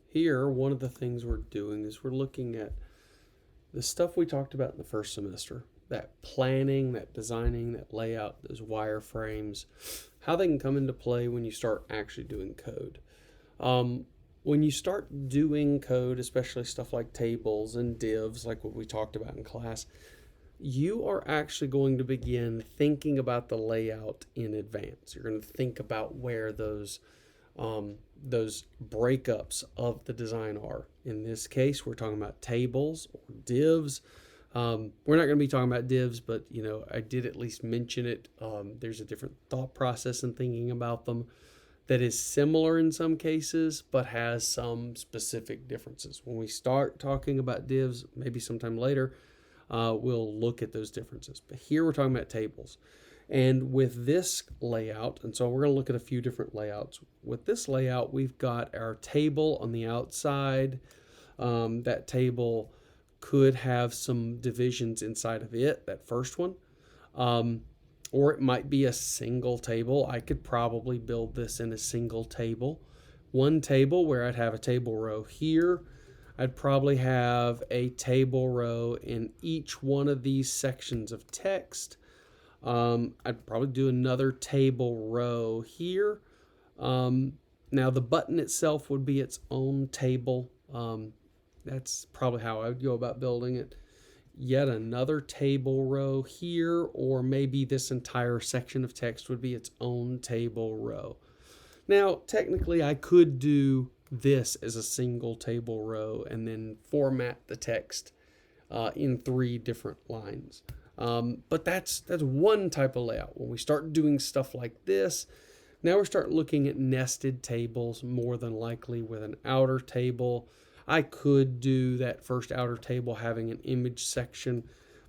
Here, one of the things we're doing is we're looking at the stuff we talked about in the first semester, that planning, that designing, that layout, those wireframes, how they can come into play when you start actually doing code. Um, when you start doing code, especially stuff like tables and divs, like what we talked about in class, you are actually going to begin thinking about the layout in advance. You're going to think about where those breakups of the design are. In this case, we're talking about tables or divs. We're not going to be talking about divs, but I did at least mention it. There's a different thought process in thinking about them that is similar in some cases, but has some specific differences. When we start talking about divs, maybe sometime later, we'll look at those differences. But here we're talking about tables. And with this layout, and so we're going to look at a few different layouts. With this layout, we've got our table on the outside. That table could have some divisions inside of it, that first one. Or it might be a single table. I could probably build this in a single table. One table where I'd have a table row here. I'd probably have a table row in each one of these sections of text. I'd probably do another table row here. Now the button itself would be its own table. That's probably how I would go about building it. Yet another table row here, or maybe this entire section of text would be its own table row. Now, technically, I could do this as a single table row and then format the text in 3 different lines. But that's one type of layout. When we start doing stuff like this, now we start looking at nested tables, more than likely with an outer table. I could do that first outer table having an image section,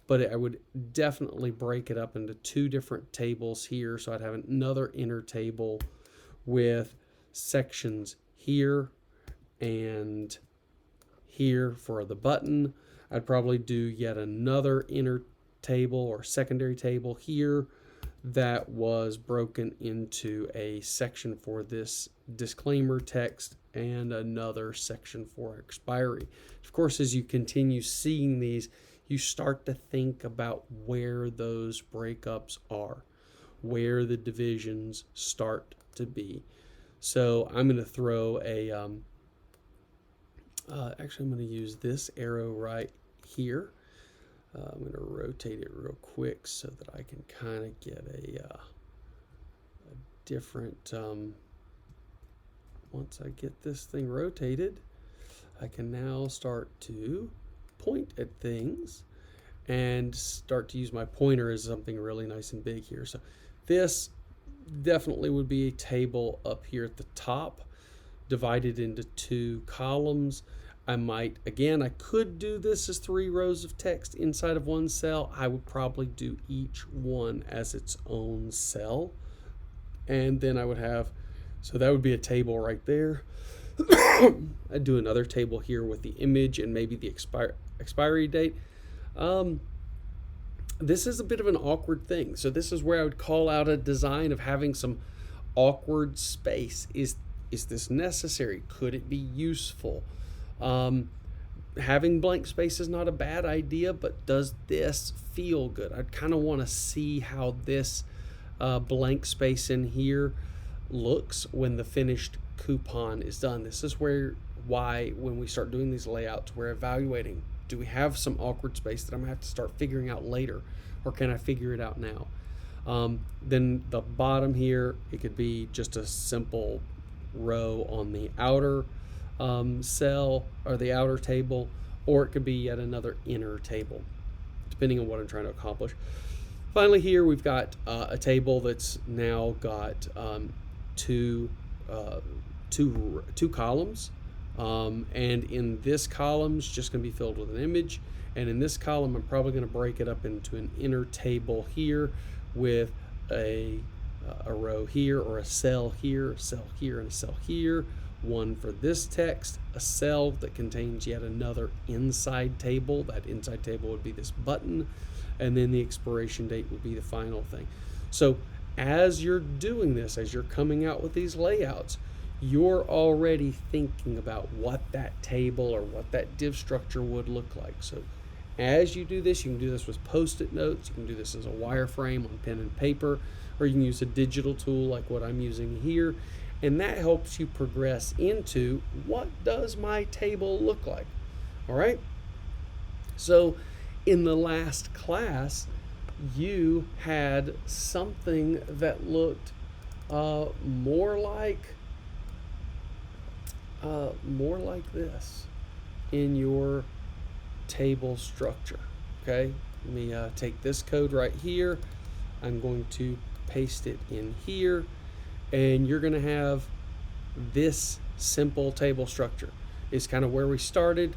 but I would definitely break it up into 2 different tables here. So I'd have another inner table with sections here and here for the button. I'd probably do yet another inner table or secondary table here that was broken into a section for this disclaimer text and another section for expiry. Of course, as you continue seeing these, you start to think about where those breakups are, where the divisions start to be. So I'm going to throw actually I'm going to use this arrow right here. I'm going to rotate it real quick so that I can kind of get a different, once I get this thing rotated, I can now start to point at things and start to use my pointer as something really nice and big here. So this definitely would be a table up here at the top, divided into 2 columns. I could do this as 3 rows of text inside of one cell. I would probably do each one as its own cell. And then I would have, so that would be a table right there. I'd do another table here with the image and maybe the expiry date. This is a bit of an awkward thing. So this is where I would call out a design of having some awkward space. Is this necessary? Could it be useful? Having blank space is not a bad idea, but does this feel good? I'd kind of want to see how this blank space in here looks when the finished coupon is done. This is why when we start doing these layouts, we're evaluating, do we have some awkward space that I'm going to have to start figuring out later, or can I figure it out now? Then the bottom here, it could be just a simple row on the outer cell or the outer table, or it could be yet another inner table, depending on what I'm trying to accomplish. Finally, here we've got a table that's now got 2 columns, and in this column is just going to be filled with an image, and in this column I'm probably going to break it up into an inner table here with a row here, or a cell here, a cell here, and a cell here. One for this text, a cell that contains yet another inside table. That inside table would be this button, and then the expiration date would be the final thing. So as you're doing this, as you're coming out with these layouts, you're already thinking about what that table or what that div structure would look like. So as you do this, you can do this with post-it notes, you can do this as a wireframe on pen and paper, or you can use a digital tool like what I'm using here, and that helps you progress into what does my table look like. All right, so in the last class you had something that looked more like this in your table structure. Okay, let me take this code right here. I'm going to paste it in here, and you're going to have this simple table structure. It's kind of where we started,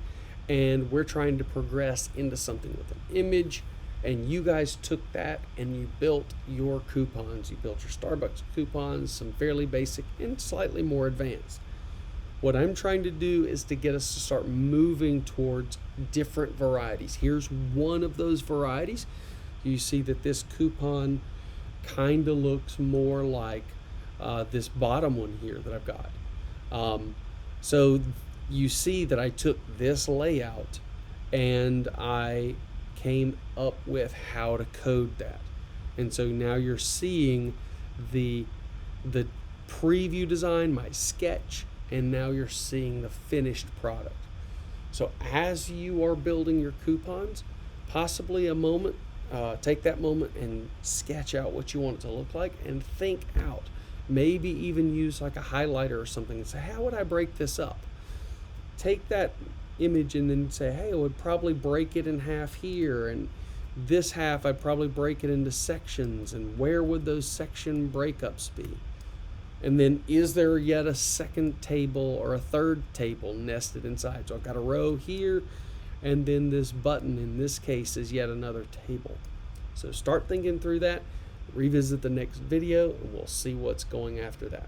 and we're trying to progress into something with an image. And you guys took that and you built your coupons. You built your Starbucks coupons, some fairly basic and slightly more advanced. What I'm trying to do is to get us to start moving towards different varieties. Here's one of those varieties. You see that this coupon kind of looks more like this bottom one here that I've got. So you see that I took this layout and I came up with how to code that. And so now you're seeing the preview design, my sketch, and now you're seeing the finished product. So as you are building your coupons, possibly a moment, take that moment and sketch out what you want it to look like and think out. Maybe even use like a highlighter or something and say, how would I break this up? Take that image and then say, hey, I would probably break it in half here, and this half I'd probably break it into sections, and where would those section breakups be? And then is there yet a second table or a third table nested inside? So I've got a row here, and then this button in this case is yet another table. So start thinking through that, revisit the next video, and we'll see what's going after that.